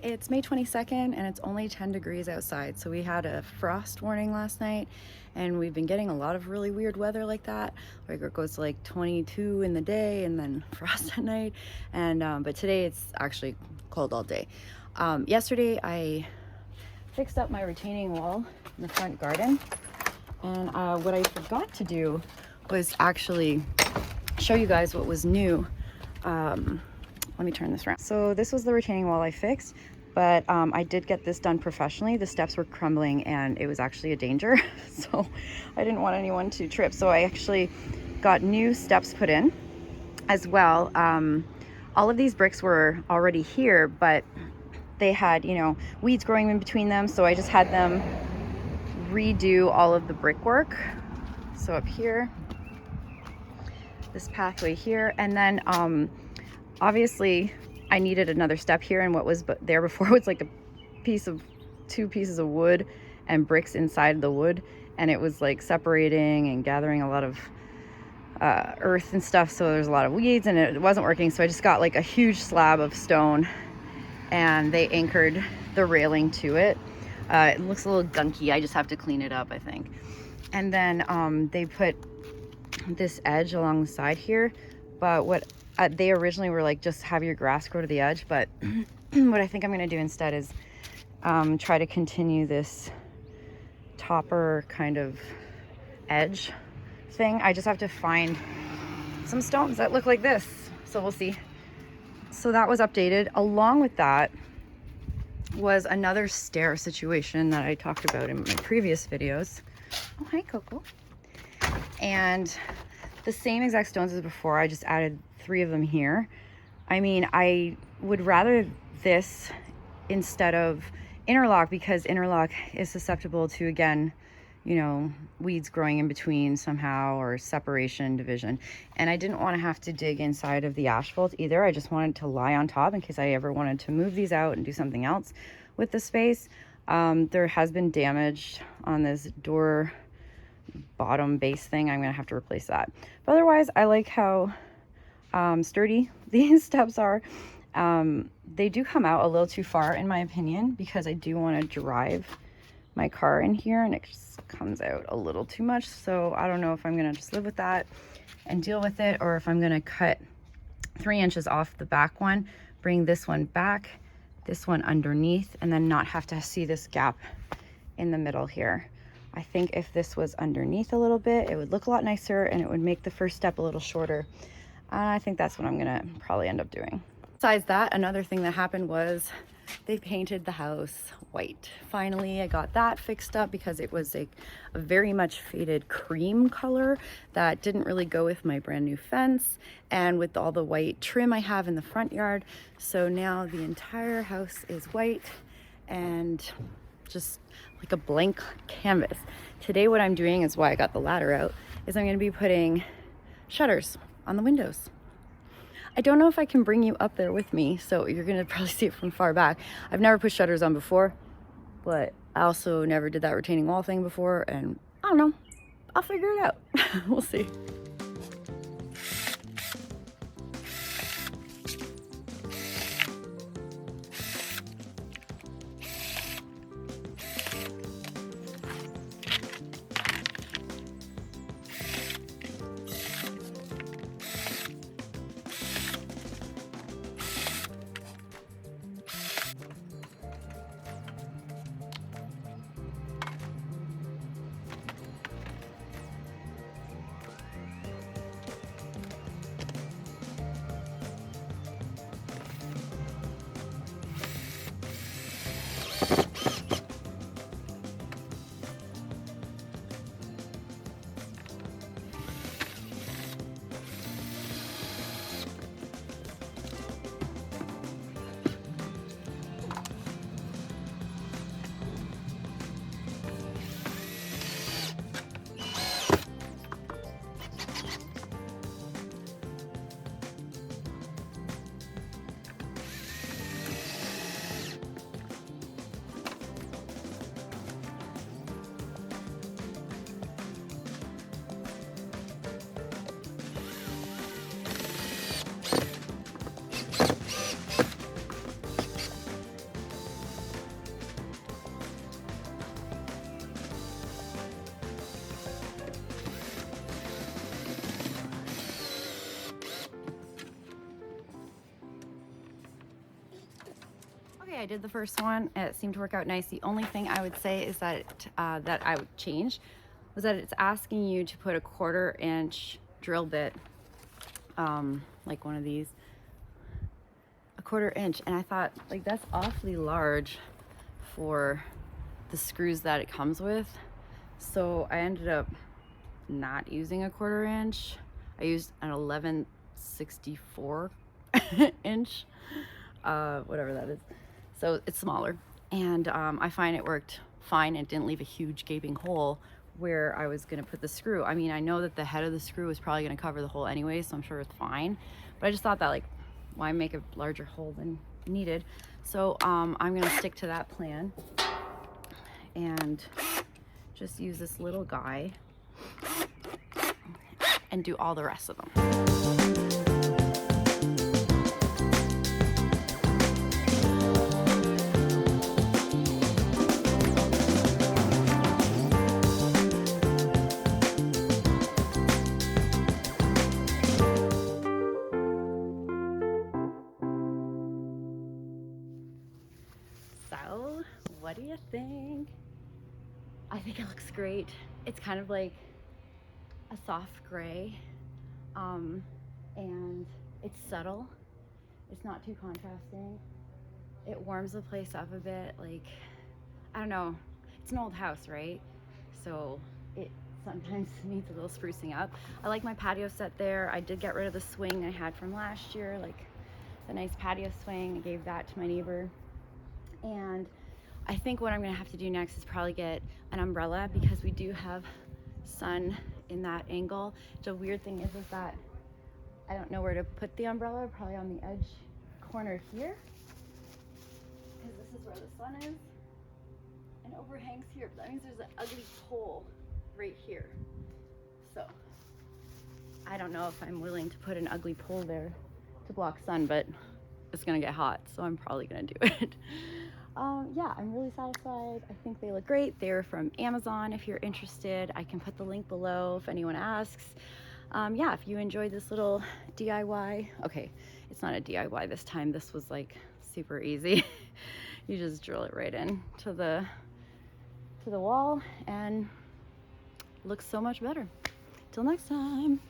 It's May 22nd and it's only 10 degrees outside. So we had a frost warning last night and we've been getting a lot of really weird weather like that. Like it goes to like 22 in the day and then frost at night. And but today it's actually cold all day. Yesterday I fixed up my retaining wall in the front garden. And what I forgot to do was actually show you guys what was new. Let me turn this around. So this was the retaining wall I fixed, but I did get this done professionally. The steps were crumbling and it was actually a danger. So I didn't want anyone to trip. So I actually got new steps put in as well. All of these bricks were already here, but they had, you know, weeds growing in between them. So I just had them redo all of the brickwork. So up here, this pathway here, and then obviously I needed another step here, and what was there before was like two pieces of wood and bricks inside the wood, and it was like separating and gathering a lot of earth and stuff, so there's a lot of weeds and it wasn't working. So I just got like a huge slab of stone and they anchored the railing to it. It looks a little gunky. I just have to clean it up, I think. And then they put this edge along the side here, but what they originally were like, just have your grass grow to the edge, but what I think I'm going to do instead is try to continue this topper kind of edge thing. I just have to find some stones that look like this, so we'll see. So that was updated. Along with that was another stair situation that I talked about in my previous videos. Oh, hi, Coco. And the same exact stones as before, I just added 3 of them here. I mean, I would rather this instead of interlock, because interlock is susceptible to, again, you know, weeds growing in between somehow, or separation, division. And I didn't want to have to dig inside of the asphalt either. I just wanted to lie on top in case I ever wanted to move these out and do something else with the space. There has been damage on this door bottom base thing. I'm gonna have to replace that. But otherwise, I like how sturdy these steps are. They do come out a little too far in my opinion, because I do want to drive my car in here and it just comes out a little too much. So I don't know if I'm gonna just live with that and deal with it, or if I'm gonna cut 3 inches off the back one, bring this one back, this one underneath, and then not have to see this gap in the middle here. I think if this was underneath a little bit, it would look a lot nicer and it would make the first step a little shorter. I think that's what I'm gonna probably end up doing. Besides that, another thing that happened was they painted the house white. Finally, I got that fixed up because it was a very much faded cream color that didn't really go with my brand new fence and with all the white trim I have in the front yard. So now the entire house is white and just like a blank canvas. Today what I'm doing, is why I got the ladder out, is I'm going to be putting shutters on the windows. I don't know if I can bring you up there with me, so you're going to probably see it from far back. I've never put shutters on before, but I also never did that retaining wall thing before, and I don't know, I'll figure it out. We'll see. I did the first one. It seemed to work out nice. The only thing I would say is that that I would change was that it's asking you to put a 1/4 inch drill bit, like one of these, a 1/4 inch. And I thought, like, that's awfully large for the screws that it comes with. So I ended up not using a 1/4 inch. I used an 11/64 inch, whatever that is. So it's smaller, and I find it worked fine. It didn't leave a huge gaping hole where I was gonna put the screw. I mean, I know that the head of the screw is probably gonna cover the hole anyway, so I'm sure it's fine. But I just thought that, like, why make a larger hole than needed? So I'm gonna stick to that plan and just use this little guy and do all the rest of them. So, what do you think? I think it looks great. It's kind of like a soft gray, and it's subtle. It's not too contrasting. It warms the place up a bit. Like, I don't know, it's an old house, right? So it sometimes needs a little sprucing up. I like my patio set there. I did get rid of the swing I had from last year, like the nice patio swing. I gave that to my neighbor. And I think what I'm gonna have to do next is probably get an umbrella, because we do have sun in that angle. The weird thing is that I don't know where to put the umbrella, probably on the edge corner here, because this is where the sun is and overhangs here. But that means there's an ugly pole right here. So I don't know if I'm willing to put an ugly pole there to block sun, but it's gonna get hot, so I'm probably gonna do it. Yeah, I'm really satisfied. I think they look great. They're from Amazon. If you're interested, I can put the link below if anyone asks. Yeah, if you enjoyed this little DIY, okay, it's not a DIY this time. This was like super easy. You just drill it right in to the wall and looks so much better. Till next time.